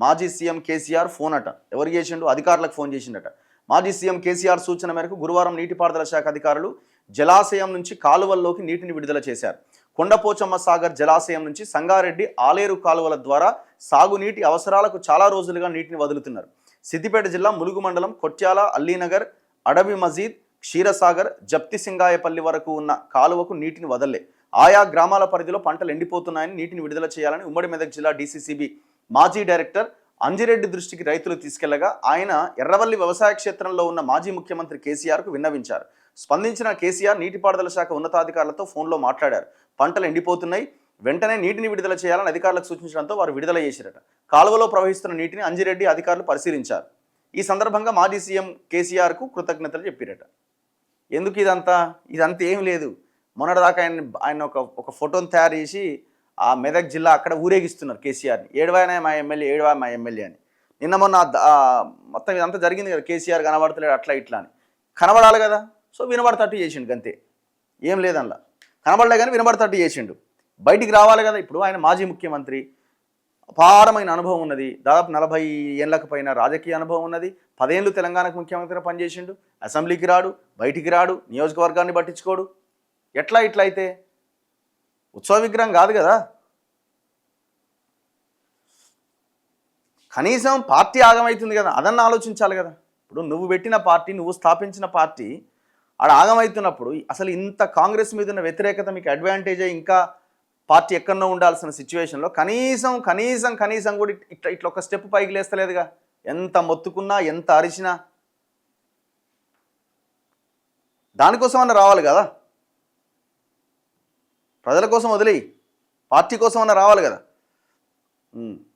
మాజీ CM KCR phone అట. ఎవరికి చేసిండు? అధికారులకు ఫోన్ చేసిండట. మాజీ సీఎం కేసీఆర్ సూచన మేరకు గురువారం నీటిపారుదల శాఖ అధికారులు జలాశయం నుంచి కాలువల్లోకి నీటిని విడుదల చేశారు. కొండపోచమ్మ సాగర్ జలాశయం నుంచి సంగారెడ్డి ఆలేరు కాలువల ద్వారా సాగునీటి అవసరాలకు చాలా రోజులుగా నీటిని వదులుతున్నారు. సిద్దిపేట జిల్లా ములుగు మండలం కొట్యాల, అల్లీనగర్, అడవి మజీద్, క్షీరసాగర్, జప్తిసింగాయపల్లి వరకు ఉన్న కాలువకు నీటిని వదలలే. ఆయా గ్రామాల పరిధిలో పంటలు ఎండిపోతున్నాయని నీటిని విడుదల చేయాలని ఉమ్మడి మెదక్ జిల్లా డీసీసీబీ మాజీ డైరెక్టర్ అంజిరెడ్డి దృష్టికి రైతులు తీసుకెళ్లగా ఆయన ఎర్రవల్లి వ్యవసాయ క్షేత్రంలో ఉన్న మాజీ ముఖ్యమంత్రి కేసీఆర్కు విన్నవించారు. స్పందించిన కేసీఆర్ నీటిపారుదల శాఖ ఉన్నతాధికారులతో ఫోన్లో మాట్లాడారు. పంటలు ఎండిపోతున్నాయి, వెంటనే నీటిని విడుదల చేయాలని అధికారులకు సూచించడంతో వారు విడుదల చేశారట. కాలువలో ప్రవహిస్తున్న నీటిని అంజిరెడ్డి అధికారులు పరిశీలించారు. ఈ సందర్భంగా మాజీ సీఎం కేసీఆర్కు కృతజ్ఞతలు చెప్పారట. ఎందుకు ఇదంతా ఏం లేదు. మొన్నటిదాకా ఆయన ఒక ఫోటోని తయారు చేసి ఆ మెదక్ జిల్లా అక్కడ ఊరేగిస్తున్నారు కేసీఆర్ని. ఏడవాయనే మా ఎమ్మెల్యే, ఏడవా మా ఎమ్మెల్యే అని. నిన్న మొన్న మొత్తం ఇదంతా జరిగింది కదా, కేసీఆర్ కనబడతలేడు అట్లా ఇట్లా అని. కనబడాలి కదా, సో వినబడతట్టు చేసిండు అంతే, ఏం లేదల్లా. కనబడలే కానీ వినబడతట్టు చేసిండు. బయటికి రావాలి కదా. ఇప్పుడు ఆయన మాజీ ముఖ్యమంత్రి, అపారమైన అనుభవం ఉన్నది. దాదాపు 40 ఏళ్ళకు పైన రాజకీయ అనుభవం ఉన్నది. 10 ఏళ్ళు తెలంగాణకు ముఖ్యమంత్రిగా పనిచేసిండు. అసెంబ్లీకి రాడు, బయటికి రాడు, నియోజకవర్గాన్ని పట్టించుకోడు. ఇట్లా అయితే ఉత్సవ విగ్రహం కాదు కదా. కనీసం పార్టీ ఆగమవుతుంది కదా, అదన్న ఆలోచించాలి కదా. ఇప్పుడు నువ్వు పెట్టిన పార్టీ, నువ్వు స్థాపించిన పార్టీ ఆడ ఆగమవుతున్నప్పుడు అసలు ఇంత కాంగ్రెస్ మీద ఉన్న వ్యతిరేకత మీకు అడ్వాంటేజ్ అయ్యి ఇంకా పార్టీ ఎక్కడో ఉండాల్సిన సిచ్యువేషన్లో కనీసం కూడా ఇట్లా ఒక స్టెప్ పైకి లేస్తలేదుగా. ఎంత మొత్తుకున్నా, ఎంత అరిచినా దానికోసమన్నా రావాలి కదా. ప్రజల కోసం వదిలేయి, పార్టీ కోసం అన్న రావాలి కదా.